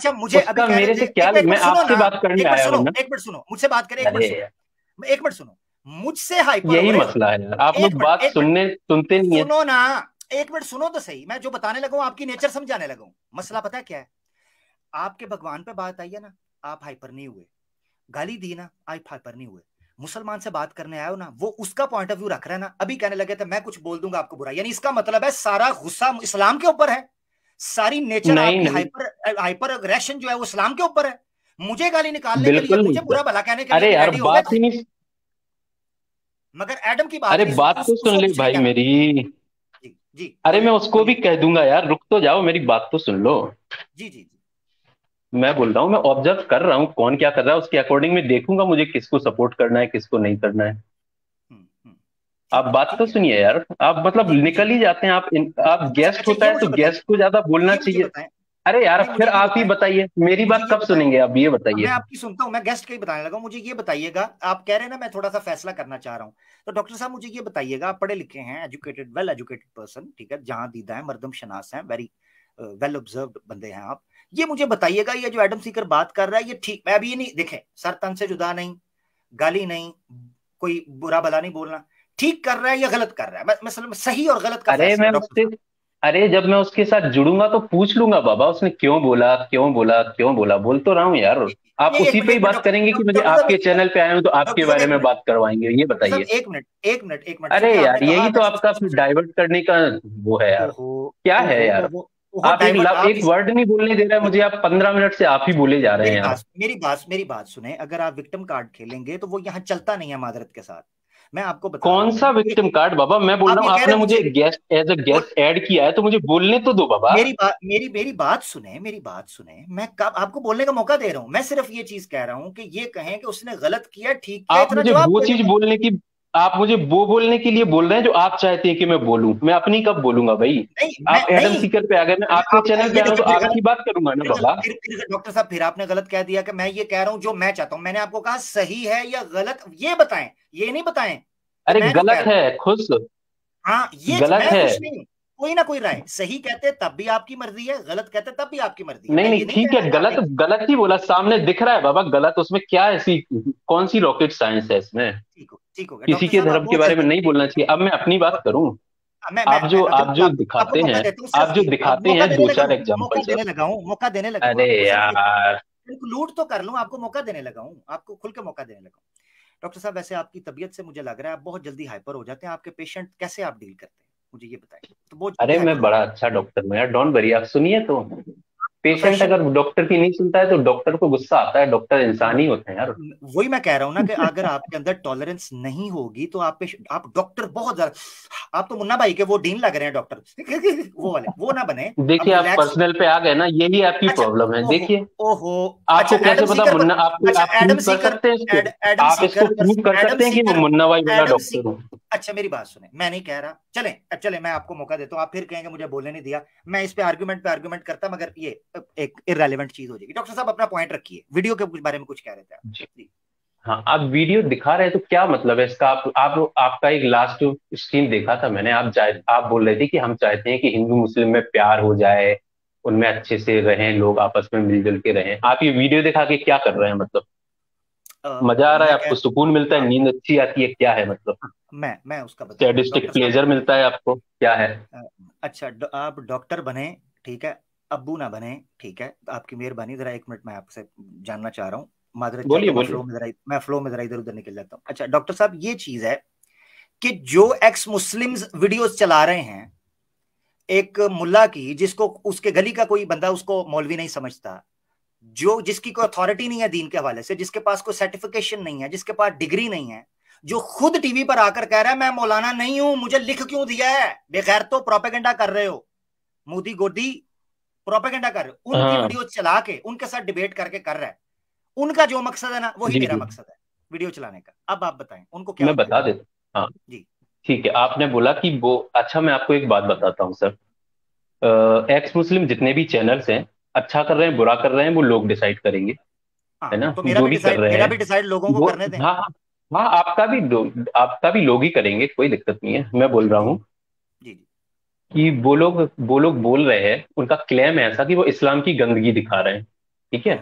अच्छा मुझे अभी उसका कह रहे मेरे थे, से क्या, एक मैं मिनट सुनो आपसे ना, बात करने एक मिनट आया सुनो, हूँ ना। एक मिनट सुनो, मुझसे बात करें, एक मिनट अरे सुनो, यार, एक मिनट सुनो, मुझसे हाइपर हो यही रहे हो। मसला है यार, आप एक लोग मिनट, बात एक मिनट सुनने सुनते नहीं है। सुनो ना, एक मिनट सुनो तो सही, मैं जो बताने लगा हूं आपकी नेचर समझाने लगा हूं। मसला पता है क्या है? आपके भगवान पे बात आई है ना, आप हाइपर नहीं हुए। गाली दी ना, आप हाइपर नहीं हुए। मुसलमान से बात करने आए हो ना, वो उसका पॉइंट ऑफ व्यू रख रहा है ना, अभी कहने लगे थे मैं कुछ बोल दूंगा आपको बुरा, यानी इसका मतलब है सारा गुस्सा इस्लाम के ऊपर है। सारी नेचर नहीं आपकी नहीं, हाइपर हाइपर अग्रेशन जो है वो इस्लाम के ऊपर है। मुझे गाली निकालने के लिए, बिल्कुल नहीं मुझे सर। बुरा भला कहने के लिए अरे भी यार रेडी हो गए बात थे, ही नहीं। मगर एडम की बात अरे नहीं सुनी, बात तो सुन उसको ले कुछ नहीं भाई कहना। मेरी। जी जी, अरे मैं बोलिए उसको भी बोलिए। कह दूंगा यार, रुक तो जाओ, मेरी बात तो सुन लो। जी जी जी। मैं बोल रहा हूँ, मैं ऑब्जर्व कर रहा हूँ कौन क्या कर रहा है, उसके अकॉर्डिंग में देखूंगा मुझे किसको सपोर्ट करना है किसको नहीं करना है। हम्म। आप ठीक है बात तो ठीक है। सुनिए यार, आप मतलब नहीं मुझे, निकल ही जाते हैं आप आप अच्छा गेस्ट अच्छा होता ये है तो मुझे बताइए, गेस्ट को ज्यादा बोलना ये मुझे चाहिए। बताएं, अरे यार नहीं मुझे फिर ये आप ही बताएं, बताइए, मेरी मुझे बात ये कब बताएं। सुनेंगे आप, ये अब मैं बताइए। आपकी सुनता हूं, मैं गेस्ट का ही बताने लगा, मुझे ये बताइएगा, आप कह रहे हैं ना मैं थोड़ा सा फैसला करना चाह रहा हूं, तो डॉक्टर साहब मुझे ये बताइएगा, आप पढ़े लिखे हैं, एजुकेटेड, वेल एजुकेटेड पर्सन, ठीक है, जहां दीदा है, मर्दम शनास है, वेरी वेल ऑब्जर्व्ड बंदे हैं आप। ये मुझे बताइएगा, ये जो एडम सीकर बात कर रहा है, ये ठीक, मैं अभी ये नहीं देखे, सर तन से जुदा नहीं, गाली नहीं, कोई बुरा भला नहीं बोलना, ठीक कर रहा है या गलत कर रहा है? मैं सही और गलत का अरे फैसला मैं डॉक्टर उससे, साहब। अरे जब मैं उसके साथ जुड़ूंगा तो पूछ लूंगा बाबा उसने क्यों बोला क्यों बोला क्यों बोला, बोल तो रहा हूँ यार। आप नहीं उसी पे ही एक मिनट बात करेंगे कि मुझे डॉक्टर साहब, आपके चैनल पे आए हूं तो आपके डॉक्टर साहब बारे एक में मिनट, बात करवाएंगे, ये डॉक्टर साहब बताइए। एक मिनट, एक मिनट, एक मिनट, अरे चूंकि आपने यार कहा यही तो मैं आपका फिर डाइवर्ट करने का वो है यार। ओहो, क्या है ओहो यार, ओहो, ओहो आप डाइवर्ट आप एक इस, वर्ड नहीं बोलने दे रहे हैं मुझे, आप 15 मिनट से आप ही बोले जा रहे हैं यार। मेरी बात सुने, अगर आप विक्टिम कार्ड खेलेंगे तो वो यहाँ चलता नहीं है मादरत के साथ। मैं आपको बता रहा कौन सा हूँ विक्टिम कार्ड बाबा, मैं बोल आप रहा ये हूँ कह रहे आपने हैं मुझे मुझे, गेस्ट एज अ बोल, गेस्ट ऐड किया है तो मुझे बोलने तो दो बाबा। मेरी बात सुने, मेरी बात सुने, मैं कब आपको बोलने का मौका दे रहा हूं? मैं सिर्फ ये चीज कह रहा हूँ कि ये कहें कि उसने गलत किया, ठीक किया, आप इतना मुझे जवाब वो दे चीज दें। बोलने की, आप मुझे वो बोलने के लिए बोल रहे हैं जो आप चाहते हैं कि मैं बोलूं, मैं अपनी कब बोलूंगा भाई। नहीं मैं आप एडम नहीं, सीकर पे आ गए, मैं आपके आप चैनल पे ये आया हूं देखिए तो फिर गलत, आपकी बात करूंगा ना बाबा। फिर डॉक्टर साहब फिर आपने गलत कह दिया कि मैं ये कह रहा हूं जो मैं चाहता हूं। मैंने आपको कहा सही है या गलत ये बताएं, ये नहीं बताएं कि अरे मैं जो कह गलत रहा है हूं। खुश, हाँ ये गलत मैं है। खुश नहीं हूं, कोई ना कोई राय, सही कहते तब भी आपकी मर्जी है, गलत कहते तब भी आपकी मर्जी है, नहीं मैं नहीं ये नहीं ठीक कह है, रहा कि आप गलत एक, गलत ही बोला, सामने दिख रहा है बाबा गलत, उसमें क्या ऐसी कौन सी रॉकेट साइंस है इसमें। ठीक हो गया किसी डॉक्टर के साहब, आप धर्म के बहुत बारे में जल्दी, नहीं बोलना चाहिए, अब मैं अपनी बात करूं। मैं आप बिल्कुल जो आपको दिखाते मौका हैं, देता हूँ, सिर्फ आप जो ये अब दिखाते मौका हैं देने दो लगा चार हूँ, एग्जांपल सर। मौका देने लगा हूँ अरे आपको, सिर्फ ये यार, कंक्लूड तो कर लूं, आपको मौका देने लगा हूँ, आपको खुल के मौका देने लगा हूँ। डॉक्टर साहब वैसे आपकी तबीयत से मुझे लग रहा है आप बहुत जल्दी हाइपर हो जाते हैं, आपके पेशेंट कैसे आप डील करते हैं मुझे ये बताएं, तो बहुत जल्दी अरे हाइपर मैं हो बड़ा जाते अच्छा डॉक्टर हूँ यार, डोंट वरी, आप सुनिए तो। हैं पेशेंट प्रोफेशन। अगर डॉक्टर की नहीं सुनता है तो डॉक्टर को गुस्सा आता है, डॉक्टर इंसान ही होते हैं यार। वही मैं कह रहा हूं ना कि अगर आपके अंदर टॉलरेंस नहीं होगी तो आप आप डॉक्टर बहुत ज्यादा, आप तो मुन्ना भाई के वो डीन लग रहे हैं डॉक्टर वो वाले, वो ना बने। देखिए अब आप रिलैक्स, पर्सनल पे आ गए ना, यही आपकी अच्छा, प्रॉब्लम है, ओहो, देखिए। ओहो, अच्छा आपको कैसे एडम पता सीकर, मुन्ना, आपको अच्छा आप एडम प्रूव कर सीकर, सकते हैं इसको, एडम आप इसको सीकर, प्रूव कर एडम सकते हैं कि मैं सीकर, मुन्ना भाई वाला एडम सी, डॉक्टर हूँ। अच्छा मेरी बात सुने, मैं नहीं कह रहा, चले अब चले, मैं आपको मौका देता हूँ, आप फिर कहेंगे मुझे बोलने नहीं दिया, मैं इस पे आर्गुमेंट करता, मगर ये एक इररेलेवेंट चीज हो जाएगी। डॉक्टर साहब अपना पॉइंट रखिए, वीडियो के कुछ बारे में कुछ कह रहे थे आप। जी। जी। हाँ, आप वीडियो दिखा रहे हैं तो क्या मतलब है इसका, आप आपका एक लास्ट स्ट्रीम देखा था मैंने, आप बोल रहे थे कि हम चाहते हैं कि हिंदू मुस्लिम में प्यार हो जाए, उनमें अच्छे से रहें लोग, आपस में मिलजुल के रहें, आप ये वीडियो दिखा के क्या कर रहे हैं मतलब। मजा आ रहा है मैं आपको, कह, सुकून मिलता है, हाँ, नींद अच्छी आती है, क्या है मतलब। हाँ, मैं उसका बता रहा हूँ सैडिस्टिक डॉक्टर साहब। प्लेजर मिलता है आपको, क्या है। अ, अच्छा आप डॉक्टर बने, ठीक है, अब्बू ना बने, ठीक है, आपकी मेहरबानी, जरा एक मिनट मैं आपसे जानना चाह रहा हूँ, माजरत चाहता बोलिए हूँ, बोलिए। मैं फ्लो में जरा इधर उधर निकल जाता हूँ। अच्छा डॉक्टर साहब ये चीज है कि जो एक्स मुस्लिम्स वीडियोस चला रहे हैं, एक मुल्ला की, जिसको उसके गली का कोई बंदा उसको मौलवी नहीं समझता, जो जिसकी कोई अथॉरिटी नहीं है दीन के हवाले से, जिसके पास कोई सर्टिफिकेशन नहीं है, जिसके पास डिग्री नहीं है, जो खुद टीवी पर आकर कह रहा है मैं मौलाना नहीं हूं, मुझे लिख क्यों दिया है, बेगैर तो प्रोपेगेंडा कर रहे हो, मोदी गोदी प्रोपेगेंडा कर रहे हो, उनकी हाँ वीडियो चला के उनके साथ डिबेट करके कर रहा है, उनका जो मकसद है ना वही जी मेरा जी, मकसद है वीडियो चलाने का। अब आप बताएं उनको क्या मैं होता है। बता देता हूँ। हाँ जी। ठीक है, आपने बोला कि वो, अच्छा मैं आपको एक बात बताता हूँ सर। एक्स मुस्लिम जितने भी चैनल्स हैं, अच्छा कर रहे हैं बुरा कर रहे हैं वो लोग डिसाइड करेंगे, है हाँ ना, तो जो भी कर रहे मेरा हैं भी डिसाइड लोगों को वो। करने दें। हाँ हाँ हाँ, आपका भी लोग ही करेंगे, कोई दिक्कत नहीं है, मैं बोल रहा जी हूँ जी जी। कि वो लोग बोल रहे हैं, उनका क्लेम है ऐसा कि वो इस्लाम की गंदगी दिखा रहे हैं, ठीक है,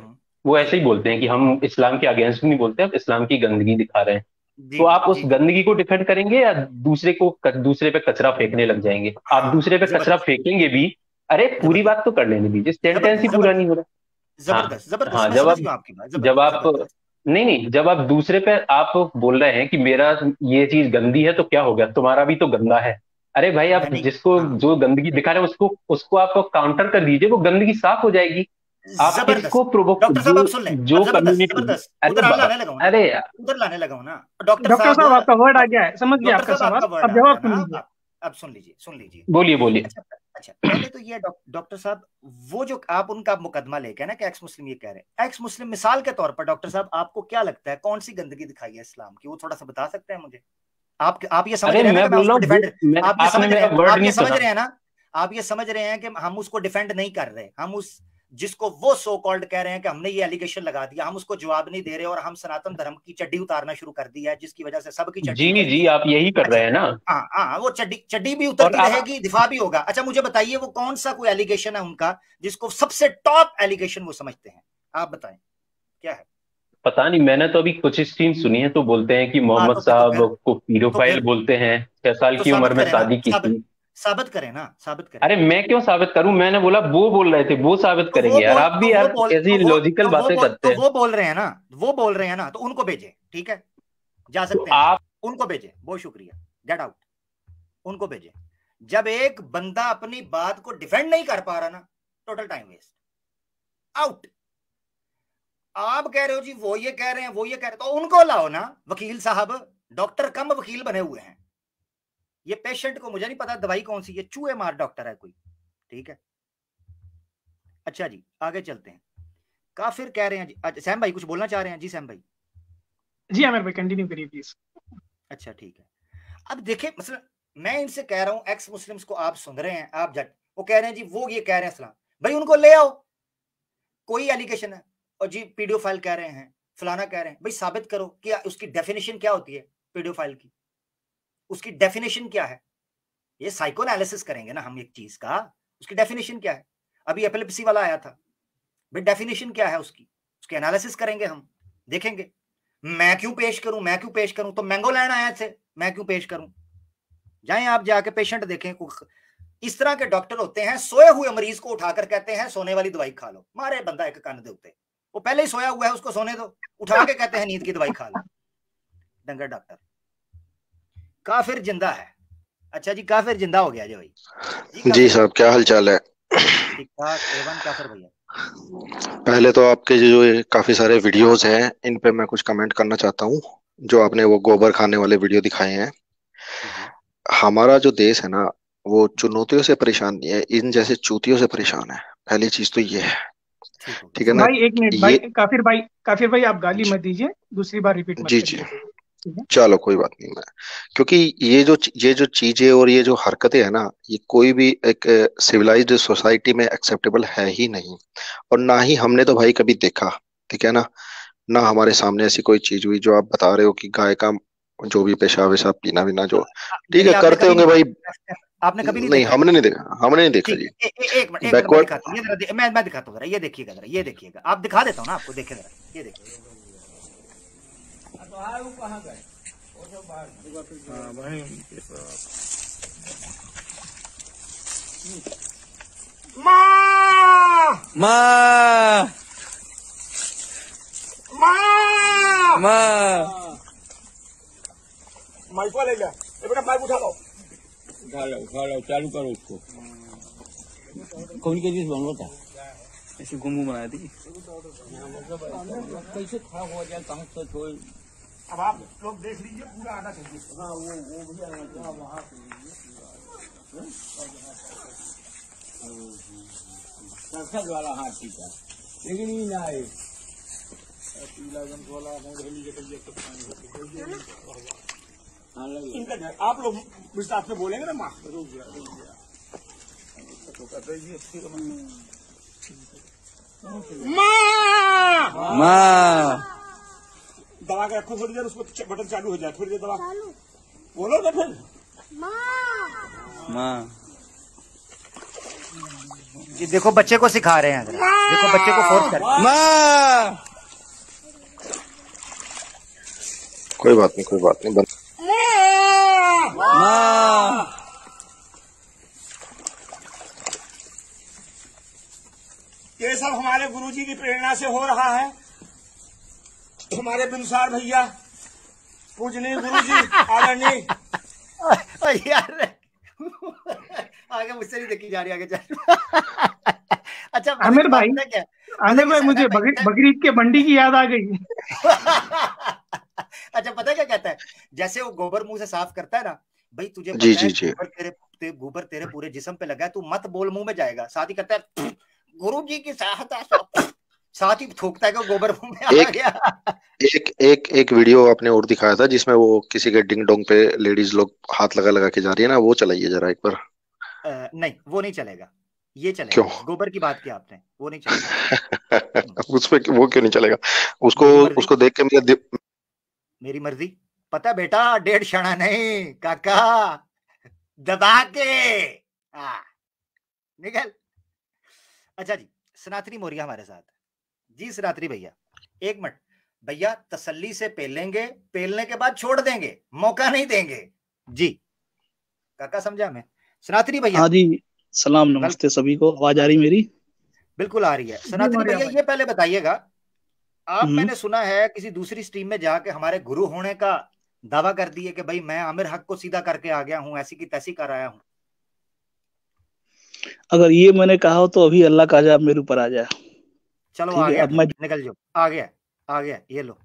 वो ऐसे ही बोलते हैं कि हम इस्लाम के अगेंस्ट नहीं बोलते, हम इस्लाम की गंदगी दिखा रहे हैं। जी तो जी आप उस जी जी। गंदगी को डिफेंड करेंगे या दूसरे पे कचरा फेंकने लग जाएंगे? आप दूसरे पे कचरा जबरदस्त फेंकेंगे भी, अरे पूरी जबरदस्त बात तो कर लेने दीजिए, सेंटेंस जबरदस्त ही पूरा नहीं जबरदस्त हो रहा। हाँ, जबरदस्त जबरदस्त, हाँ, मैं समझ गया आपकी बात, जब जबरदस्त आप जबरदस्त। नहीं नहीं, जब आप दूसरे पे आप बोल रहे हैं कि मेरा ये चीज गंदी है तो क्या हो गया, तुम्हारा भी तो गंदा है। अरे भाई, आप यानी जिसको हाँ, जो गंदगी दिखा रहे हैं उसको उसको आप काउंटर कर दीजिए, वो गंदगी साफ हो जाएगी। आप जबरदस्त। किसको प्रोवोक डॉक्टर साहब जो आप सुन लें, अब जो जबरदस्त कम्युनिटी, जबरदस्त, अरे उधर लाने लगा हूं ना, अरे उधर लाने लगा हूं ना। डॉक्टर डॉक्टर साहब, साहब आपका वर्ड आ गया है, समझ गया डॉक्टर आपका साहब सवाल, आपका वर्ड अब आ गया जवाब ना। सुन लीजिए। अब सुन लीजिए, सुन लीजिए। बोलिए बोलिए। अच्छा अच्छा, पहले तो ये डॉक्टर साहब, वो जो आप उनका मुकदमा लेके ना कि एक्स मुस्लिम ये कह रहे हैं, एक्स मुस्लिम मिसाल के तौर पर डॉक्टर साहब आपको क्या लगता है कौन सी गंदगी दिखाई है इस्लाम की, वो थोड़ा सा बता सकते हैं मुझे? आप ये समझ अरे रहे हैं ना मैं कि मैं बोल रहा उसको हूँ डिफेंड, आप ये आपने समझ रहे मेरा हैं, वर्ड आप ये नहीं समझ सुना। रहे हैं ना, आप ये समझ रहे हैं कि हम उसको डिफेंड नहीं कर रहे, हम उस जिसको वो सो कॉल्ड कह रहे हैं कि हमने ये एलिगेशन लगा दिया, हम उसको जवाब नहीं दे रहे और हम सनातन धर्म की चड्डी उतारना शुरू कर दी है, जिसकी वजह से सबकी चड्डी जी उतरती जी, है। आप यही कर अच्छा, रहे हैं ना। हाँ हाँ, वो चड्डी चड्डी भी और उतरती आप रहेगी, दिफा भी होगा। अच्छा मुझे बताइए वो कौन सा कोई एलिगेशन है उनका जिसको सबसे टॉप एलिगेशन वो समझते हैं, आप बताएं क्या है? पता नहीं, मैंने तो अभी कुछ स्ट्रीम सुनी है, तो बोलते हैं कि हाँ मोहम्मद तो साहब फिर को तो पीडोफाइल फिर बोलते हैं, 6 साल तो की साबित उम्र में करें ना, शादी की थी। साबित करें ना, साबित करें। अरे मैं क्यों साबित करूं, मैंने बोला वो बोल रहे थे, वो साबित तो वो करेंगे यार, बोल आप तो भी वो यार बोल ऐसी लॉजिकल बातें करते तो हैं। वो बोल रहे हैं ना, वो बोल रहे हैं ना, तो उनको भेजे, ठीक है, जा तो सकते हैं आप, आप उनको भेजे, बहुत शुक्रिया, गेट आउट, उनको भेजे। जब एक बंदा अपनी बात को डिफेंड नहीं कर पा रहा ना, टोटल टाइम वेस्ट, आउट। आप कह रहे हो जी वो ये कह रहे हैं, वो ये कह रहे हैं, तो उनको लाओ ना, वकील साहब, डॉक्टर कम वकील बने हुए हैं। ये पेशेंट को मुझे नहीं पता दवाई कौन सी, ये चूहे मार डॉक्टर है कोई, ठीक है। अच्छा जी, आगे चलते हैं। काफिर कह रहे हैं जी, अच्छा सैम भाई कुछ बोलना चाह रहे हैं जी, सैम भाई? जी आमिर भाई कंटिन्यू करिए प्लीज। अच्छा ठीक है। अब देखिए मतलब मैं इनसे कह रहा हूं, एक्स मुस्लिम्स को आप सुन रहे हैं, आप जज, वो कह रहे हैं जी वो ये कह रहे हैं इस्लाम, भाई उनको ले आओ, कोई एलिगेशन है, और जी पीडियोफाइल कह रहे हैं, फलाना कह रहे हैं, भाई साबित करो कि उसकी डेफिनेशन क्या होती है पीडियोफाइल की, उसकी डेफिनेशन क्या है? ये साइको एनालिसिस करेंगे ना हम एक चीज का, उसकी डेफिनेशन क्या है? अभी एपिलेप्सी वाला आया था, भाई डेफिनेशन क्या है उसकी, उसकी एनालिसिस करेंगे हम, देखेंगे। मैं क्यों पेश करूं, मैं क्यों पेश करूं, तो मैंगो लैंड आया थे, मैं क्यों पेश करूं? जाएं आप जाके पेशेंट देखें। इस तरह के डॉक्टर होते हैं, सोए हुए मरीज को उठाकर कहते हैं सोने वाली दवाई खा लो, मारे बंदा एक कान दे उत्ते, वो पहले ही सोया हुआ है, उसको सोने दो, उठा के कहते हैं नींद की दवाई खा लो, डंगर डॉक्टर। काफिर जिंदा है। अच्छा जी, काफिर जिंदा हो गया जी भाई जी साहब, क्या हाल चाल है? ठीक ठाक एवन काफिर भैया। पहले तो आपके जो ये काफी सारे वीडियोस हैं, इन पे मैं कुछ कमेंट करना चाहता हूँ। जो आपने वो गोबर खाने वाले वीडियो दिखाए हैं, हमारा जो देश है ना, वो चुनौतियों से परेशान नहीं है, इन जैसे चूतियों से परेशान है। पहली चीज तो ये है, ठीक है ना? भाई एक मिनट भाई, ये काफिर भाई आप गाली मत दीजिए, दूसरी बार रिपीट मत जी जी, करिए, ठीक है? चलो कोई बात नहीं। मैं क्योंकि ये जो चीजें और ये जो हरकतें है ना, ये कोई भी एक सिविलाइज्ड सोसाइटी में एक्सेप्टेबल है ही नहीं। और ना ही हमने तो भाई कभी देखा, ठीक है ना? ना हमारे सामने ऐसी कोई चीज हुई जो आप बता रहे हो कि गाय का जो भी पेशाब वेशाब पीना वीना जो, ठीक यानी है, आपने करते कभी होंगे नहीं भाई। देखा, आपने कभी नहीं नहीं, देखा? हमने नहीं देखा, हमने नहीं देखा ठीक जी। है, एक मिनट मैं बैकवर्ड। दिखाता हूँ, ये जरा मैं दिखाता हूँ जरा, ये देखिएगा जरा, ये देखिएगा, आप दिखा देता हूँ ना आपको, देखिए जरा, ये देखिए। माँ माँ माँ माँ माइक ले लिया, बेटा माइक उठा लो, उठा लो चालू करो उसको। कौन के चीज बनवा था ऐसे घूमू बनाया थी कैसे खराब हो जाए, कहाँ से कोई। अब आप लोग देख लीजिए, पूरा आना चाहिए। हाँ वो भी आना चाहिए वहाँ संसद वाला, हाँ ठीक है, लेकिन ये ना है आप लोग विस्तार से बोलेंगे ना माँ। माँ माँ दबा के रखो थोड़ी देर, उसको बटन चालू हो जाए, थोड़ी देर दबा बोलो ना फिर। माँ ये देखो बच्चे को सिखा रहे हैं, देखो बच्चे को फोर्स कर। कोई बात नहीं, कोई बात नहीं। ये सब हमारे गुरुजी की प्रेरणा से हो रहा है। हमारे बिनसार भैया, पूजनीय गुरुजी, आदरणीय। यार आगे मुझसे नहीं देखी जा रही, आगे चल। अच्छा आमिर भाई, क्या आमिर भाई मुझे बकरीद के बंडी की याद आ गई। अच्छा पता है क्या कहता है, जैसे वो गोबर मुंह से साफ करता है ना, भाई तुझे जी पता है जी जी। गोबर तेरे पूरे जिस्म पे लगा है, तू मत बोल मुंह में जाएगा। साथ ही करता है गुरु जी की सहायता, साथ ही थूकता है कि गोबर मुंह में आ गया। एक वीडियो आपने और दिखाया था जिसमें वो किसी के डिंग डोंग पे लेडीज लोग हाथ लगा लगा के जा रही है ना, वो चलाइए जरा एक बार। नहीं वो नहीं चलेगा, ये चलेगा। क्यों? गोबर की बात की आपने, वो नहीं चलेगा। उसपे वो क्यों नहीं चलेगा? उसको देख के मेरी मर्जी। पता बेटा, 1.5 क्षणा नहीं काका, दबा के निकल। अच्छा जी, सनातनी मौर्य हमारे साथ। जी सनातनी भैया, एक मिनट भैया, तसल्ली से पेलेंगे, पेलने के बाद छोड़ देंगे, मौका नहीं देंगे। जी काका समझा मैं। सनातनी भैया। हाँ जी, सलाम नमस्ते सभी को। आवाज आ रही मेरी? बिल्कुल आ रही है। सनातनी भैया ये पहले बताइएगा, आप मैंने सुना है किसी दूसरी स्ट्रीम में जाके हमारे गुरु होने का दावा कर दिए कि भाई मैं आमिर हक को सीधा करके आ गया हूं, ऐसी की तैसी कर आया हूं। अगर ये मैंने कहा हो तो अभी अल्लाह का अजाब मेरे ऊपर आ जाए। चलो आ गया, अब मैं निकल जाओ। आ गया, ये लो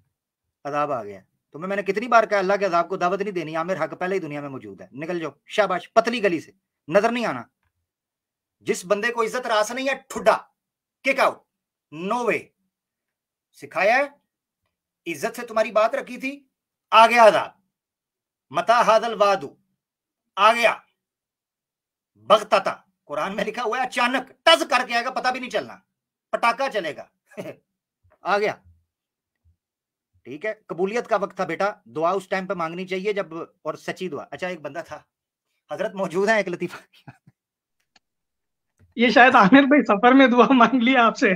अजाब आ गया। तुम्हें मैंने कितनी बार कहा अल्लाह के अजाब को दावत नहीं देनी, आमिर हक पहले ही दुनिया में मौजूद है। निकल जाओ, शाबाश, पतली गली से नजर नहीं आना। जिस बंदे को इज्जत रास नहीं है, ठुड्डा, किक आउट, नो वे। सिखाया है, इज्जत से तुम्हारी बात रखी थी, आ गया अजाब। मता हादल वादू, आ गया बगतता, कुरान में लिखा हुआ है अचानक टज करके आएगा, पता भी नहीं चलना, पटाखा चलेगा। आ गया। ठीक है, कबूलियत का वक्त था बेटा, दुआ उस टाइम पे मांगनी चाहिए जब, और सच्ची दुआ। अच्छा एक बंदा था, हजरत मौजूद है, एक लतीफा। ये शायद आमिर भाई सफर में दुआ मांग लिया आपसे।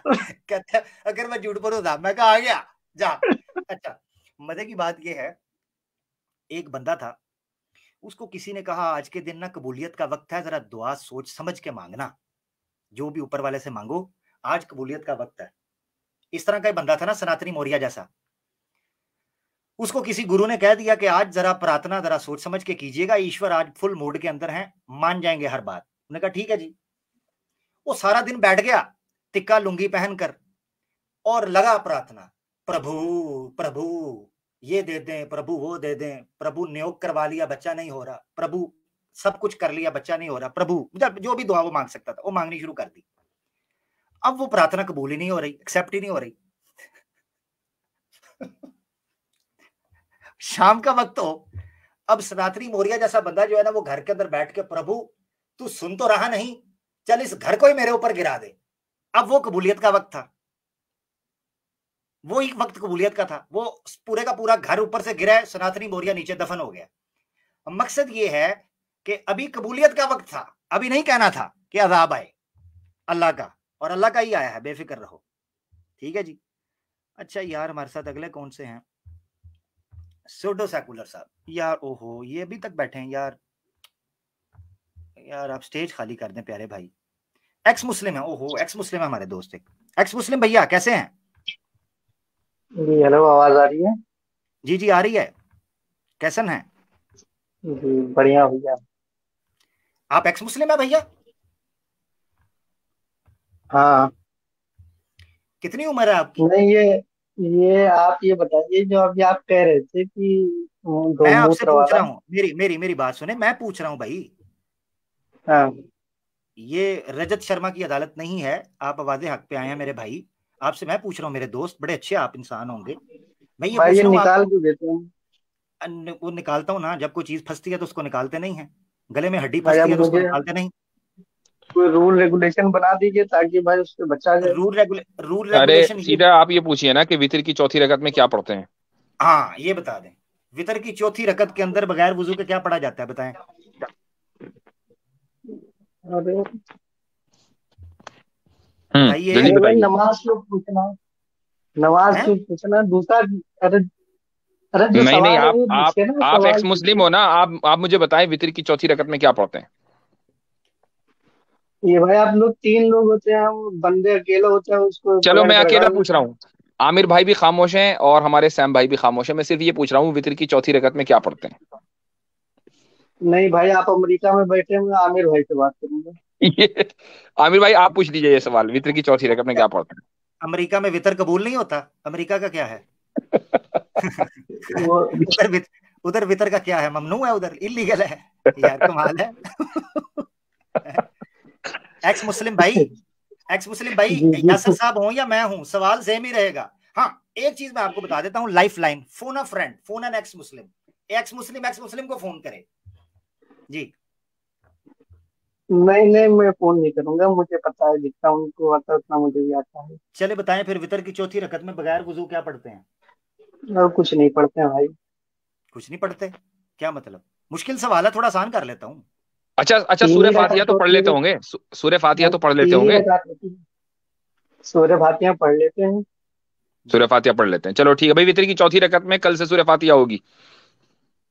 कहते अगर मैं झूठ बोलूं था, मैं कहा आ गया जा। अच्छा मजे की बात यह है, एक बंदा था, उसको किसी ने कहा आज के दिन ना कबूलियत का वक्त है, जरा दुआ सोच समझ के मांगना, जो भी ऊपर वाले से मांगो, आज कबूलियत का वक्त है। इस तरह का बंदा था ना, सनातनी मौर्य जैसा। उसको किसी गुरु ने कह दिया कि आज जरा प्रार्थना जरा सोच समझ के कीजिएगा, ईश्वर आज फुल मूड के अंदर हैं, मान जाएंगे हर बात। उन्होंने कहा ठीक है जी। वो सारा दिन बैठ गया तिक्का लुंगी पहनकर और लगा प्रार्थना, प्रभु प्रभु ये दे दें, प्रभु वो दे दें, प्रभु नियोग करवा लिया बच्चा नहीं हो रहा, प्रभु सब कुछ कर लिया बच्चा नहीं हो रहा, प्रभु जो भी दुआ वो मांग सकता था वो मांगनी शुरू कर दी। अब वो प्रार्थना कबूल ही नहीं हो रही, एक्सेप्ट ही नहीं हो रही। शाम का वक्त हो, अब सनातनी मौर्य जैसा बंदा जो है ना, वो घर के अंदर बैठ के, प्रभु तू सुन तो रहा नहीं, चल इस घर को ही मेरे ऊपर गिरा दे। अब वो कबूलियत का वक्त था, वो एक वक्त कबूलियत का था। वो पूरे का पूरा घर ऊपर से गिरा है, सनातनी मौर्य नीचे दफन हो गया। मकसद ये है कि अभी कबूलियत का वक्त था, अभी नहीं कहना था कि अजाब आए अल्लाह का, और अल्लाह का ही आया है, बेफिक्र रहो। ठीक है जी। अच्छा यार हमारे साथ अगले कौन से हैं, सोडो सेकुलर साहब। यार ओहो, ये अभी तक बैठे हैं यार, यार आप स्टेज खाली कर दें प्यारे भाई। एक्स मुस्लिम है, ओहो एक्स मुस्लिम है हमारे दोस्त। एक्स मुस्लिम भैया कैसे हैं? जी हेलो, आवाज आ रही है? जी जी आ रही है, कैसन हैं? जी बढ़िया भैया। आप एक्स मुस्लिम है भैया? हाँ। कितनी उम्र है आपकी? नहीं ये आप ये बताइए, जो अभी आप कह रहे थे कि मैं आपसे पूछ वाला। रहा हूँ, मेरी बात सुने, मैं पूछ रहा हूँ भाई। हाँ। ये रजत शर्मा की अदालत नहीं है, आप आवाज़े हक पे आए हैं मेरे भाई। आपसे मैं पूछ रहा हूँ, मेरे दोस्त बड़े अच्छे आप इंसान होंगे, मैं ये पूछ रहा हूँ। निकाल क्यों देते हैं? वो निकालता हूँ ना, जब कोई चीज फंसती है तो उसको निकालते नहीं है, गले में हड्डी फंसती है तो उसको निकालते नहीं। कोई रूल रेगुलेशन बना दीजिए ताकि भाई उससे बचा जाए। Rule regulation. सीधा आप ये पूछिए ना कि वितर की चौथी रकत में क्या पढ़ते हैं। हाँ ये बता दें, वितर की चौथी रकत के अंदर बगैर वुजू के क्या पढ़ा जाता है, बताएं। अरे बताइए। जल्दी भाई बताइए। नमाज क्यों पूछना, नमाज हैं? क्यों पूछना दूसरा। अरे अरे जो नहीं नहीं, सवाल है आप वो आप पूछिए ना, आप सवाल एक्स मुस्लिम पूछिए। हो ना, आप मुझे बताएं वितर की चौथी रकत में क्या पढ़ते हैं। ये भाई आप लोग 3 लोग होते हैं, हम बंदे अकेला होता है उसको चलो बगैर मैं गड़गड़ा अकेला में। पूछ रहा हूँ, आमिर भाई भी खामोश हैं और हमारे सैम भाई भी खामोश हैं, मैं सिर्फ ये पूछ रहा हूँ वितर की चौथी रकत में क्या पढ़ते हैं। नहीं भाई, आप अमेरिका में बैठे हैं, मैं आमिर भाई से बात करूंगा। ये आमिर भाई आप पूछ लीजिए ये सवाल, वितर की चौथी रकत में क्या पढ़ते अमेरिका में वितर कबूल नहीं होता? अमेरिका का क्या है? वो उधर वितर का क्या है? ममनू है उधर, इलीगल है यार, कमाल है। एक्स मुस्लिम भाई, एक्स मुस्लिम भाई, जी यासर जी। साहब हो या मैं हूं, सवाल सेम ही रहेगा। हाँ, एक चीज मैं आपको बता देता हूं, life line, phone a friend, phone an ex Muslim, ex Muslim को फोन करे जी। नहीं नहीं, मैं फोन नहीं करूंगा, मुझे पता है जितना उनको आता है उतना मुझे भी आता है। चले बताएं फिर, वितर की चौथी रकत में बगैर वुजू क्या पढ़ते हैं? और कुछ नहीं पढ़ते हैं भाई। कुछ नहीं पढ़ते? क्या मतलब? मुश्किल सवाल है, थोड़ा आसान कर लेता हूं। अच्छा अच्छा, तीन सूर्य ही फातिहा रकात तो पढ़ होती लेते है, होंगे, सूर्य फातिहा भाई तो पढ़ लेते 3 ही होंगे। रकात होती है, सूर्य फातिहा पढ़ लेते हैं। सूर्य जी फातिहा पढ़ लेते हैं, चलो ठीक है भाई, वितर की चौथी रकत में कल से सूर्य फातिहा होगी।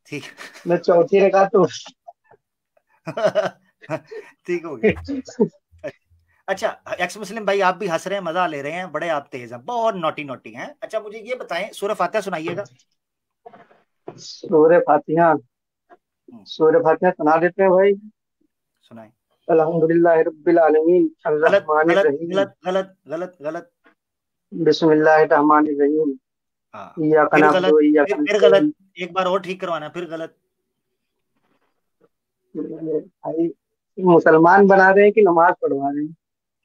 ठीक। मैं चौथी रकात तो ठीक हो गया। अच्छा, एक्स मुस्लिम भाई आप भी हंस रहे हैं, मजा ले रहे हैं, बड़े आप तेज हैं, बहुत नोटी नोटी हैं। अच्छा मुझे ये बताएं, सूरह फातिहा सुनाइएगा। सूर्य फातिहा, सूर्य फातिहा सुना देते हैं भाई। सुनाएं। अल्हम्दुलिल्लाह रब्बिल आलमीन गलत अर्रहमानिर गलत रहीम गलत गलत गलत गलत। बिस्मिल्लाहिर रहमानिर रहीम हाँ, इय्याका फिर नअबुदु गलत, व इय्याका फिर गलत, नस्तईन। एक बार और ठीक करवाना, फिर गलत। भाई मुसलमान बना रहे हैं कि नमाज पढ़वा रहे हैं?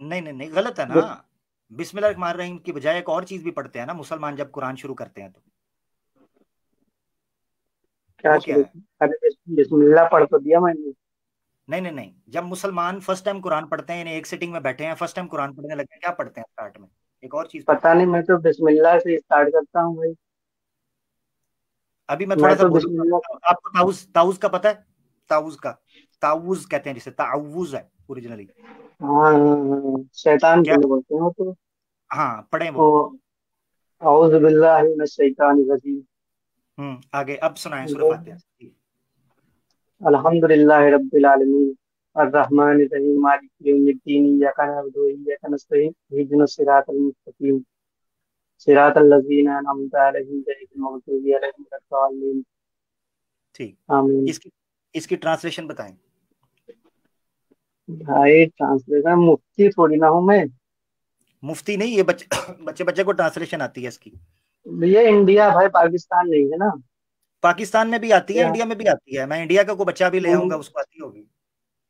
नहीं नहीं नहीं, गलत है ना। बिस्मिल्लाह रहमान रहीम की बजाय एक और चीज भी पढ़ते हैं ना मुसलमान जब कुरान शुरू करते हैं तो। क्या वो क्या शुरू? है? अरे बिस्मिल्लाह पढ़ तो दिया मैंने। नहीं नहीं नहीं, जब मुसलमान फर्स्ट टाइम कुरान पढ़ते हैं, यानी एक सिटिंग में बैठे हैं, फर्स्ट टाइम कुरान पढ़ने लगे हैं, क्या पढ़ते हैं स्टार्ट में? एक और चीज पढ़ते पता हैं। नहीं, मैं तो बिस्मिल्लाह से स्टार्ट करता हूँ भाई। अभी मैं मैं थोड़ा सा तो बिस्मिल्लाह। बोलूंगा, आपको ताउज, ताउज का पता है? ताउज का, ताउज कहते हैं जिसे, ताउज है ओरिजिनली। हाँ हाँ, हाँ, शैतान के क्या? लिए बोलते हैं वो तो। हाँ, पढ़े वो वो। औज़ु बिल्लाहि मिनश शैतानिर रजीम। आगे अब सुनाएं सूरह फातिहा। अल्हम्दुलिल्लाहि रब्बिल आलमीन अर्रहमानिर रहीम मालिकि यौमिद्दीन इय्याका नअबुदु व इय्याका नस्तईन इहदिनस सिरातल मुस्तकीम सिरातल लज़ीना अनअमता अलैहिम गैरिल मग़दूबि अलैहिम वलद्दाल्लीन। ठीक, आमीन। इसकी इसकी ट्रांसलेशन बताएं। भाई ट्रांसलेशन मुफ्ती थोड़ी ना हूँ मैं। मुफ्ती नहीं, ये बच्चे बच्चे बच्चे को ट्रांसलेशन आती है इसकी। ये इंडिया भाई, पाकिस्तान नहीं है ना। पाकिस्तान में भी आती है, या इंडिया में भी आती है, मैं इंडिया का कोई बच्चा भी ले आऊंगा इन- उसको आती होगी।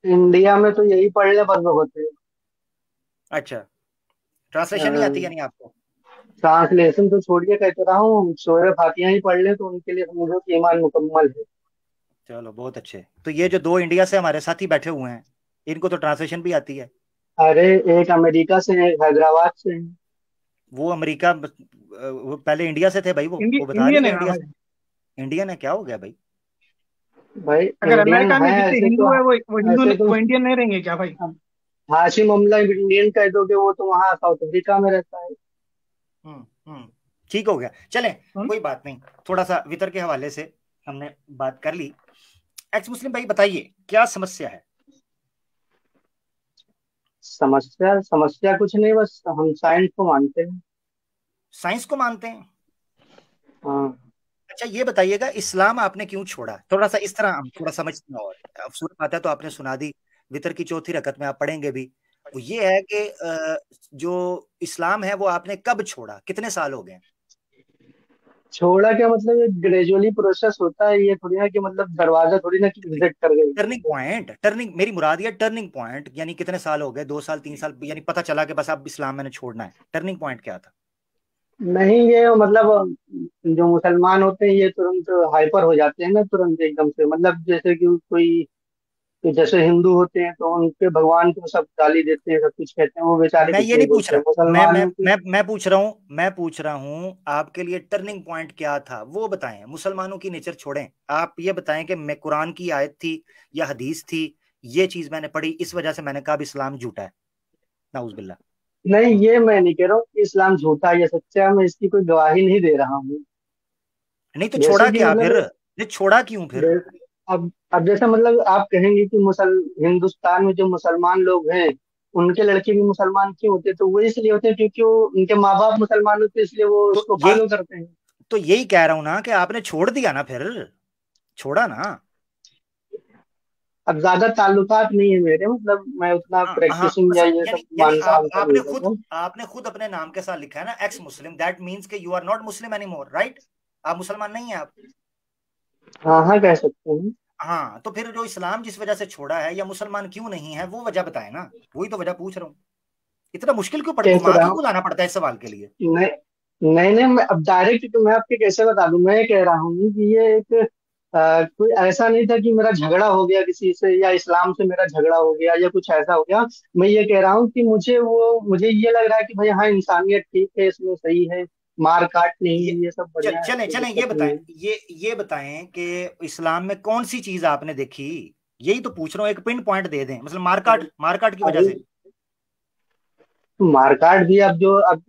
इंडिया में तो यही पढ़ने बंद होते हैं। अच्छा, ट्रांसलेशन नहीं आती यानी आपको? ट्रांसलेशन तो छोड़िए, कहते रहा हूँ सूरह फातिहा ही पढ़ ले तो उनके लिए समझो कि ईमान मुकम्मल है। चलो बहुत अच्छे। तो ये जो दो इंडिया से हमारे साथी बैठे हुए हैं, इनको तो ट्रांसलेशन भी आती है। अरे एक अमेरिका से है, एक हैदराबाद से है। वो अमेरिका, वो पहले इंडिया से थे भाई, वो बता नहीं इंडियन है रहे हाँ इंडिया भाई। से। इंडियन है, क्या हो गया भाई? भाई अगर इंडियन अमेरिका में है जितने ऐसे तो। हिंदू है वो हिंदू ऐसे तो वो इंडियन नहीं रहेंगे क्या भाई? हाशिम अमला इंडियन कह दोगे, वो तो वहाँ साउथ अफ्रीका में रहता है। हम्म, ठीक हो गया, चलें, हम्म? कोई बात नहीं। थोड़ा सा वितर के हवाले से हमने बात कर ली। एक्स मुस्लिम भाई बताइए, क्या समस्या है? समस्या समस्या कुछ नहीं, बस हम साइंस को मानते हैं। साइंस को मानते हैं? हाँ। अच्छा ये बताइएगा, इस्लाम आपने क्यों छोड़ा? थोड़ा सा इस तरह हम थोड़ा समझते हैं। और अब सूरह फातिहा तो आपने सुना दी, वितर की चौथी रकत में आप पढ़ेंगे भी। वो ये है कि जो इस्लाम है वो आपने कब छोड़ा, कितने साल हो गए? छोड़ा क्या मतलब, ये ग्रेजुअली प्रोसेस होता है, ये थोड़ी ना कि मतलब दरवाजा थोड़ी ना कि विजिट कर गई। टर्निंग पॉइंट, टर्निंग, मेरी मुराद ये टर्निंग पॉइंट, यानी कितने साल हो गए, 2 साल 3 साल, यानी पता चला कि बस अब इस्लाम मैंने छोड़ना है, टर्निंग पॉइंट क्या था? नहीं ये मतलब जो मुसलमान होते हैं ये तुरंत हाइपर हो जाते हैं ना, तुरंत एकदम से, मतलब जैसे कि कोई, कि जैसे हिंदू होते हैं तो उनके भगवान को सब गाली देते हैं, सब कुछ कहते हैं, वो बेचारे मैं कुछ ये नहीं नहीं पूछ बोलते रहा, हैं मुसलमानों की। मैं पूछ रहा हूँ, आपके लिए टर्निंग पॉइंट क्या था वो बताएं। मुसलमानों की नेचर छोड़ें, आप ये बताएं कि मैं कुरान की आयत थी या हदीस थी ये चीज मैंने पढ़ी, इस वजह से मैंने कहा अब इस्लाम झूठा है, नाउजुबिल्लाह। नहीं, ये मैं नहीं कह रहा हूँ कि इस्लाम झूठा है या सच्चा है, मैं इसकी कोई गवाही नहीं दे रहा हूँ। नहीं तो जैसे छोड़ा कि क्या फिर? मतलब ये छोड़ा क्यों फिर? अब जैसा मतलब आप कहेंगे कि हिंदुस्तान में जो मुसलमान लोग हैं उनके लड़के भी मुसलमान क्यों होते हैं, तो वो इसलिए होते हैं क्योंकि वो उनके माँ बाप मुसलमान होते हैं, इसलिए वो तो उसको यही फॉलो करते हैं। तो यही कह रहा हूं ना कि आपने छोड़ दिया ना, फिर छोड़ा ना। अब ज्यादा ताल्लुकात नहीं है मेरे, मतलब मैं उतना हाँ हाँ, प्रैक्टिसिंग या ये यानी सब यानी मानता वानता नहीं करता। आपने खुद अपने नाम के साथ लिखा है ना एक्स मुस्लिम, दैट मीन्स कि you are not Muslim any more, right? आप मुसलमान नहीं है आप। हाँ हाँ, कह सकते हैं। हाँ, तो फिर जो इस्लाम जिस वजह से छोड़ा है या मुसलमान क्यों नहीं है, वो वजह बताए ना। वही तो वजह पूछ रहा हूँ। इतना मुश्किल क्यों कह तो घुमा रहा क्यों हूँ। बुलाना पड़ता है इस सवाल के लिए? नहीं नहीं नहीं, मैं अब डायरेक्ट तो मैं आपके कैसे बता दूं। मैं कह रहा हूँ कि ये एक कोई ऐसा नहीं था कि मेरा झगड़ा हो गया किसी से या इस्लाम से मेरा झगड़ा हो गया या कुछ ऐसा हो गया। मैं ये कह रहा हूँ कि मुझे ये लग रहा है कि भाई हाँ, इंसानियत ठीक है, इसमें सही है, मार काट ये नहीं, ये सब बढ़िया है, चलें कोई चलें, ये दिक्कत नहीं बताएं, है। ये बताएं कि इस्लाम में कौन सी चीज आपने देखी? यही तो पूछ रहा हूँ, एक पिन पॉइंट दे दें, मतलब मारकाट की वजह अभी से। मारकाट भी, अब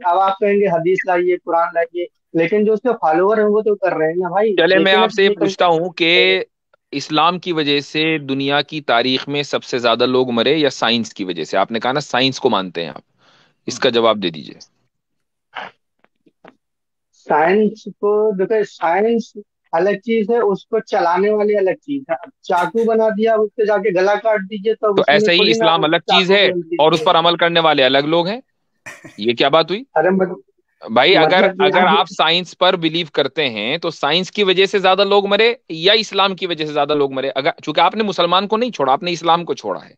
आप कहेंगे हदीस लाइए, कुरान लाइए, लेकिन जो उसके फॉलोअर हैं वो तो कर रहे हैं ना भाई। चले, मैं डेफिनेटली आपसे ये ये पूछता हूँ कि इस्लाम की वजह से दुनिया की तारीख में सबसे ज्यादा लोग मरे या साइंस की वजह से? आपने कहा ना साइंस को मानते हैं आप, हम्म, इसका जवाब दे दीजिए। साइंस को देखो, साइंस अलग चीज है, उसको चलाने वाली अलग चीज है। अब चाकू बना दिया, अब उससे जाके गला काट दीजिए, तब तो उसमें ऐसे ही थोड़ी ना इस्लाम अलग चीज चाकू है की गलती और उस है। पर अमल करने वाले अलग लोग हैं, ये क्या बात हुई? अरे भाई अगर मतलब कि अगर आप आप साइंस पर बिलीव करते हैं तो साइंस की वजह से ज्यादा लोग मरे या इस्लाम की वजह से ज्यादा लोग मरे? अगर चूंकि आपने मुसलमान को नहीं छोड़ा, आपने इस्लाम को छोड़ा है,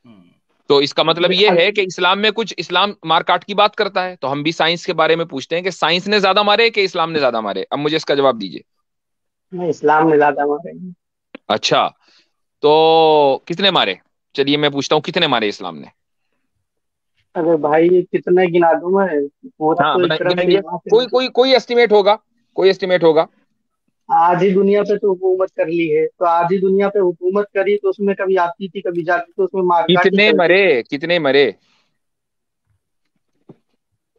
हम्म। तो इसका मतलब ये है कि इस्लाम में कुछ, इस्लाम मारकाट की बात करता है, तो हम भी साइंस के बारे में पूछते हैं कि साइंस ने ज्यादा मारे कि इस्लाम ने ज्यादा मारे? अब मुझे इसका जवाब दीजिए। नहीं, इस्लाम में ज्यादा मारेंगे। अच्छा, तो कितने मारे? चलिए मैं पूछता हूँ, कितने मारे इस्लाम ने? अरे भाई, ये कितने गिना दूं मैं? पूरा हाँ तो एक बताइए, तरफ से गिनाइए। यहाँ से कोई कोई कोई एस्टिमेट होगा, कोई एस्टिमेट होगा। आधी दुनिया पे तो हुकूमत कर ली है, तो आधी दुनिया पे हुकूमत करी तो उसमें कभी आती थी कभी जाती, तो उसमें मारकाट ही कितने चलती मरे? थी। कितने मरे?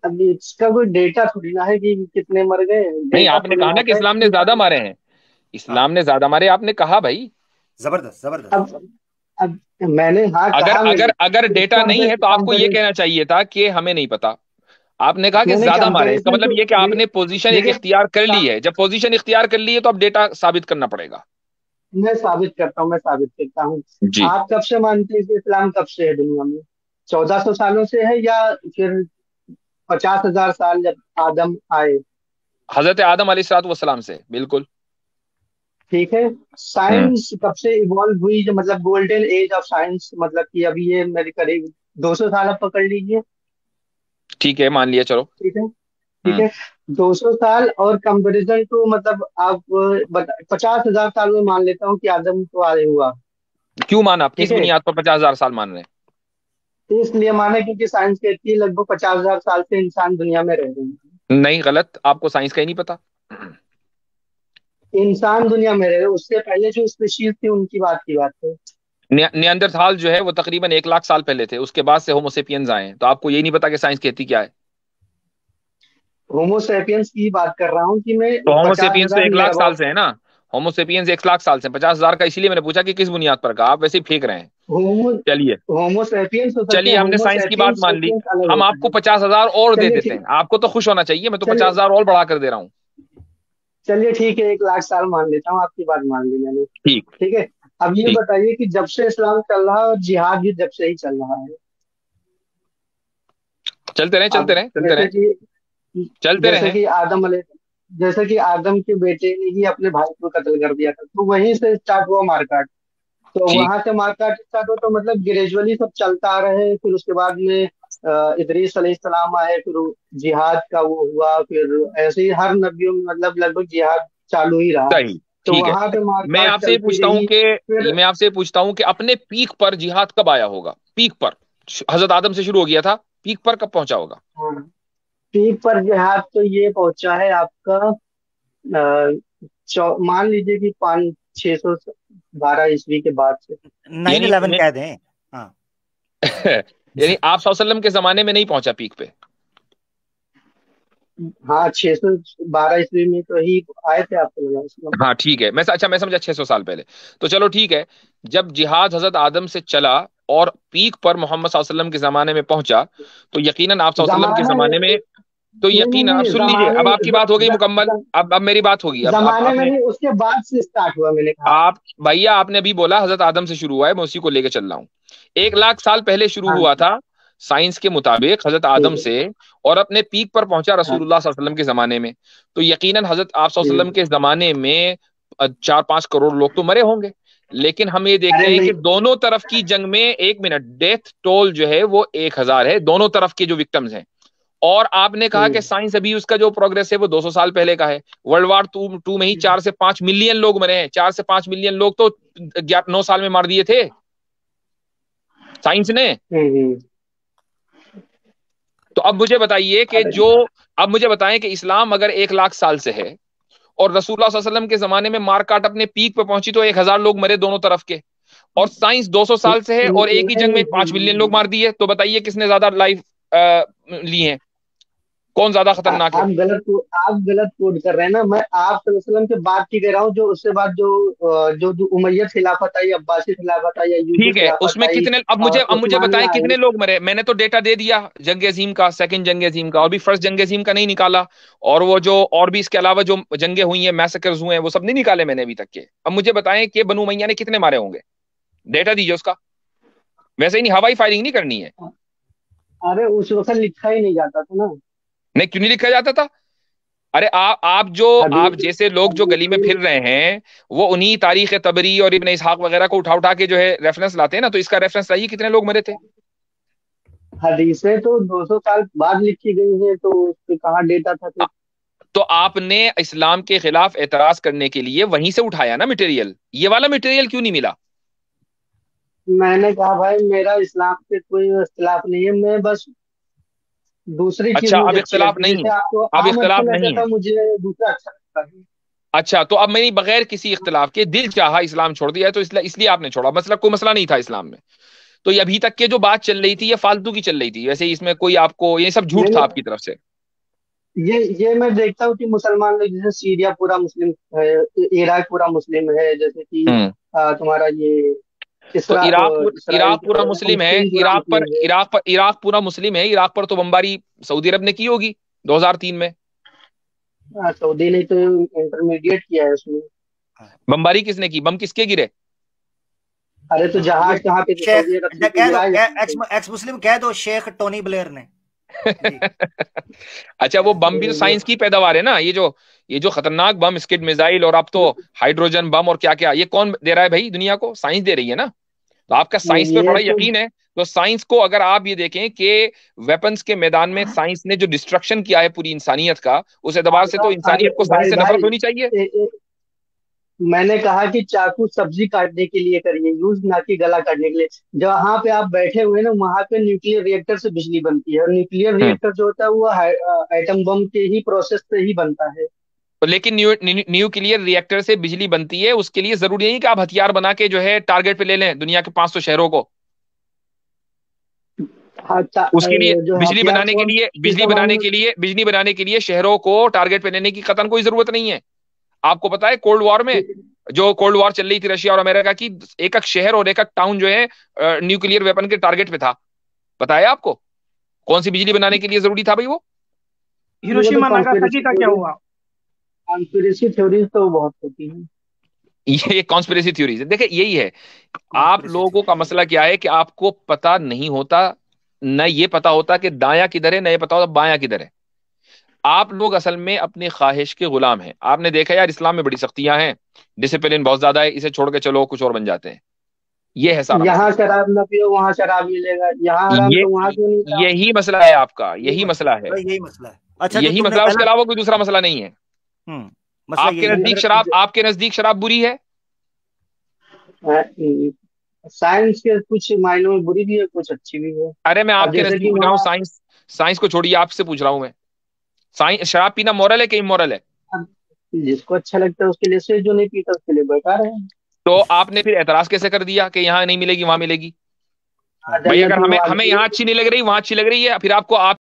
अब इसका कोई डेटा थोड़ी ना है कि कितने मर गए, नहीं, डेटा आपने थोड़ी कहा ना ना कि होता है इस्लाम ने कि ज्यादा मारे हैं, हाँ, इस्लाम ने ज्यादा मारे आपने कहा भाई। जबरदस्त जबरदस्त। अब अब मैंने हाँ अगर कहा, अगर मैंने अगर डेटा नहीं है तो आपको ये कंपेरिजन। कहना चाहिए था कि हमें नहीं पता। आपने कहा कि नहीं नहीं, ज्यादा मारे, इसका कंपेरिजन मतलब तो ये कि देखिए आपने पोजीशन एक देखिए इख्तियार कर ली सा- है। जब पोजीशन इख्तियार कर ली है तो अब डेटा साबित करना पड़ेगा। मैं साबित करता हूँ, मैं साबित करता हूँ। जी। आप कब से मानते हैं कि इस्लाम कब से है दुनिया में? 1400 सालों से है या फिर 50,000 साल जब आदम आए? हजरत आदम अलैहिस्सलाम से, बिल्कुल। ठीक है। हम्म। साइंस कब से इवॉल्व हुई, जो मतलब गोल्डन एज ऑफ साइंस, मतलब कि अभी ये मेरे करीब 200 साल आप पकड़ लीजिए। ठीक है, मान लिया, चलो। ठीक है। ठीक हम्म। है। 200 साल और कंपेरिजन टू, मतलब आप 50,000 साल में मान लेता हूँ कि आदम तो आए हुआ। क्यों माना? आप किस ठीक है। बुनियाद पर 50,000 साल मान रहे तो इसलिए माना क्योंकि साइंस कहती है लगभग 50,000 साल से इंसान दुनिया में रह रहे हैं। हैं? नहीं, गलत, आपको साइंस का ही नहीं पता। इंसान दुनिया में रह रहे, उससे पहले जो स्पीशीज थी उनकी बात है। नियंदरथाल जो है वो तकरीबन 1 लाख साल पहले थे, उसके बाद से होमोसेपियंस आए हैं, तो आपको यही नहीं पता कि साइंस कहती क्या है? होमोसेपियंस की बात कर रहा हूँ कि मैं तो पचास होमोसेपियंस तो हजार 1 लाख साल नियर से है ना। होमोसेपियंस 1 लाख साल से, 50,000 का इसीलिए मैंने पूछा कि किस बुनियाद पर, कहा आप वैसे ही फेंक रहे हैं। होमो चलिए। होमोसेपियंस हो सकते चलिए, हैं, हमने साइंस की बात होमोसेपियंस मान ली। सेपियंस अलग हम होता आपको है। 50,000 और दे चलिए देते ठीक। हैं, आपको तो खुश होना चाहिए, मैं तो चलिए 50,000 और बढ़ा कर दे रहा हूँ। चलिए ठीक है, 1 लाख साल मान लेता हूँ, आपकी बात मान ली मैंने। ठीक। ठीक है। अब ये ठीक। बताइए कि जब से इस्लाम चल रहा है और जिहाद भी जब से ही चल रहा है। चलते रहे, चलते अब रहे, चलते रहे, चलते जैसे रहे। कि जैसे कि आदम के बेटे ने ही अपने भाई को कत्ल कर दिया था, तो वहीं से स्टार्ट हुआ मारकाट। तो ठीक। वहां से मारकाट स्टार्ट हुआ, तो मतलब ग्रेजुअली सब चलता आ रहे, फिर उसके बाद में इदरीस अलैहिस्सलाम आए, फिर जिहाद का वो हुआ, फिर ऐसे ही हर नबियों में मतलब लगभग जिहाद चालू ही रहा। सही। तो ठीक है। वहां पे मैं मारकाट आपसे ये चलती पूछता हूँ रही। फिर कि मैं आपसे ये पूछता हूँ कि अपने पीक पर जिहाद कब आया होगा? पीक पर हजरत आदम से शुरू हो गया था, पीक पर कब पहुंचा होगा? हाँ, पीक पर जिहाद तो ये पहुंचा है आपका मान लीजिए कि 5 612 ईस्वी के बाद से। 9/11 कह दें। हाँ यानी आप सल्लल्लाहु के जमाने में नहीं पहुंचा पीक पे। हाँ, 612 ईस्वी में तो ही आए थे आप सल्लल्लाहु। हाँ ठीक है, मैं समझा 600 साल पहले। तो चलो ठीक है, जब जिहाद हजरत आदम से चला और पीक पर मोहम्मद सल्लल्लाहु अलैहि वसल्लम के जमाने में पहुंचा, तो यकीनन आप सल्लल्लाहु अलैहि वसल्लम के जमाने जमाने में, तो नहीं नहीं यकीन, अब नहीं, सुन लीजिए, अब आपकी बात हो गई मुकम्मल। अब मेरी बात होगी। अब जमाने में आपने, नहीं, उसके बाद से स्टार्ट हुआ, मैंने कहा। आप भैया आपने अभी बोला हजरत आदम से शुरू हुआ है, मैं उसी को लेके चल रहा हूँ। 1 लाख साल पहले शुरू हाँ हुआ था साइंस के मुताबिक हजरत आदम ठीक है। से, और अपने पीक पर पहुंचा हाँ रसूलुल्लाह सल्लल्लाहु अलैहि वसल्लम के जमाने में। तो यकीनन हजरत आप सल्लल्लाहु अलैहि वसल्लम जी। के जमाने में 4-5 करोड़ लोग तो मरे होंगे, लेकिन हम ये देखते अरे हैं नहीं, कि दोनों तरफ की जंग में, 1 मिनट, डेथ टोल जो है वो 1,000 है, दोनों तरफ के जो विक्टिम्स हैं। और आपने कहा कि साइंस अभी उसका जो प्रोग्रेस है वो 200 साल पहले का है। वर्ल्ड वॉर 2 में ही 4 से 5 मिलियन लोग मरे हैं। 4 से 5 मिलियन लोग तो 9 साल में मार दिए थे साइंस ने। हम्म। तो अब मुझे बताइए कि अरे अब मुझे बताएं कि इस्लाम अगर 1 लाख साल से है और रसूलुल्लाह सल्लल्लाहु अलैहि वसल्लम के जमाने में मार काट अपने पीक पे पहुंची तो 1,000 लोग मरे दोनों तरफ के, और साइंस 200 साल से है और एक ही जंग में 5 मिलियन लोग मार दिए, तो बताइए किसने ज्यादा लाइफ ली है, कौन ज्यादा खतरनाक है? आप गलत कोड कर रहे हैं ना। मैं आप सल्लल्लाहु अलैहि वसल्लम की बात की कह रहा हूँ, जो उसके बाद जो उमैयद खिलाफत आई, अब्बासी खिलाफत आई, अयूबी ठीक है, खिलाफत उसमें आई कितने, और अब मुझे बताएं उस्मानिया आई। कितने लोग मरे। मैंने तो डेटा दे दिया जंग अजीम का, सेकंड जंग अजीम का, और भी फर्स्ट जंग अजीम का नहीं निकाला। और वो जो और भी इसके अलावा जो जंगे हुई हैं, मैसेकर्स हुए हैं, वो सब नहीं निकाले मैंने अभी तक के। अब मुझे बताएं कि बनु उमैया ने कितने मारे होंगे, डेटा दीजिए उसका। वैसे ही नहीं, हवाई फायरिंग नहीं करनी है। अरे उस वक्त लिखा ही नहीं जाता था ना। नहीं, क्यों नहीं लिखा जाता था? अरे आप हदीस जैसे लोग जो गली में फिर रहे हैं, वो उन्हीं तारीख तबरी और इब्न इसहाक वगैरह को उठा उठा के जो है रेफरेंस लाते हैं ना, तो इसका रेफरेंस लाइए कितने लोग मरे थे। हदीसें तो 200 साल बाद लिखी गई हैं, तो उस पे कहाँ डेटा था फिर। तो आपने इस्लाम के खिलाफ एतराज करने के लिए वहीं से उठाया ना मटेरियल, ये वाला मटेरियल क्यों नहीं मिला? मैंने कहा भाई, मेरा इस्लाम से कोई इख्तिलाफ नहीं है, मैं बस दूसरी चीज अच्छा, अब मुझे अच्छी इख्तिलाफ लगती है। नहीं जैसे है, आपको अब आम अच्छा इख्तिलाफ लगता नहीं है। था, मुझे दूसरा अच्छा लगता है। अच्छा, तो अब मैंने बगैर किसी इख्तिलाफ के दिल चाहा इस्लाम छोड़ दिया है, तो इसलिए इसलिए आपने छोड़ा, मतलब कोई मसला नहीं था इस्लाम में। तो ये अभी तक के जो बात चल रही थी ये फालतू की चल रही थी, वैसे इसमें कोई आपको, ये सब झूठ था मैंने आपकी तरफ से। ये मैं देखता हूँ कि मुसलमान लोग, जैसे सीरिया पूरा मुस्लिम है, इराक पूरा मुस्लिम है, जैसे कि हम्म। तुम्हारा ये तो इसराइल इराक के पूरा जो है, मुस्लिम है, फिलिस्तीन पूरा मुस्लिम है। इराक पूरा मुस्लिम है। इराक पर तो बमबारी सऊदी अरब ने की होगी 2003 में। सऊदी ने तो इंटरमीडिएट किया है उसमें। बमबारी किसने की, बम किसके गिरे? अरे तो ये जहाज कहाँ पे थे, शेख, सऊदी अरब से तो कह दो, गिराए जाते एक्स थे। एक्स मुस्लिम कह दो, शेख टोनी ब्लेयर ने जी। अच्छा, वो बम भी तो ये साइंस की पैदावार है ना, ये जो खतरनाक बम, स्किड मिसाइल, और अब तो हाइड्रोजन बम और क्या क्या, ये कौन दे रहा है भाई? दुनिया को साइंस दे रही है ना। तो आपका साइंस पे ये बड़ा तो यकीन है। तो साइंस को अगर आप ये देखें कि वेपन्स के मैदान में साइंस ने जो डिस्ट्रक्शन किया है पूरी इंसानियत का, उस एतबार से तो अरे इंसानियत को साइंस भाई से भाई, नफरत होनी चाहिए। मैंने कहा कि चाकू सब्जी काटने के लिए करिए यूज, ना कि गला काटने के लिए। जहाँ पे आप बैठे हुए ना, वहां पे न्यूक्लियर रिएक्टर से बिजली बनती है, और न्यूक्लियर हम्म। रिएक्टर जो होता है वो एटम बम के ही प्रोसेस से ही बनता है। तो लेकिन न्यूक्लियर रिएक्टर से बिजली बनती है, उसके लिए जरूरी नहीं कि आप हथियार बना के जो है टारगेट पे ले लें दुनिया के 500 शहरों को। हाँ, उसके लिए जो बिजली हथियार बनाने के कौन लिए किस जमाने में। बिजली बनाने के लिए शहरों को टारगेट पे लेने की कतन कोई जरूरत नहीं है। आपको पता है कोल्ड वॉर में, जो कोल्ड वॉर चल रही थी रशिया और अमेरिका की, एक एक शहर और एक एक टाउन जो है न्यूक्लियर वेपन के टारगेट पे था। पता है आपको कौन सी बिजली बनाने के लिए जरूरी था भाई वो? वो तो हिरोशिमा नागासाकी का क्या हुआ? कॉन्स्पिरेसी थ्योरीज तो बहुत होती हैं। ये कॉन्स्पिरेसी थ्योरीज है। देखिए यही है, आप कॉन्स्पिरेसी लोगों का थ्योरी। मसला क्या है कि आपको पता नहीं होता, न ये पता होता कि दायां किधर है, न ये पता होता बायां किधर है। आप लोग असल में अपनी ख्वाहिश के गुलाम हैं। आपने देखा यार, इस्लाम में बड़ी सख्तियां हैं, डिसिप्लिन बहुत ज्यादा है, इसे छोड़ के चलो कुछ और बन जाते हैं। ये है सारा यहाँ मसला। शराब न पियो, वहाँ शराब मिलेगा, यहाँ हराम ये तो वहाँ क्यों नहीं था। यही मसला है आपका, यही यही मसला मसला है है, भाई, यही मसला है। अच्छा, जो यही तुमने मसला, उसके पहला अलावा कोई दूसरा मसला नहीं है। मसला यही है। आपके नजदीक शराब बुरी है? साइंस के कुछ मायनों में बुरी भी है, कुछ अच्छी भी है। अरे मैं अब आपके जैसे नजदीक कि पूछ रहा हूँ, वहाँ, साइंस साइंस को छोड़िए, आपसे पूछ रहा हूँ मैं, साइंस शराब पीना मॉरल है कि इमोरल है? अब जिसको अच्छा लगता है उसके लिए सही, जो नहीं पीता उसके लिए बेकार है। तो आपने फिर एतराज कैसे कर दिया कि यहाँ नहीं मिलेगी वहां मिलेगी? आ भाई जाइए अगर अपनी हमें आवाज हमें की। यहाँ अच्छी नहीं लग रही, वहां अच्छी लग रही है, फिर आपको आप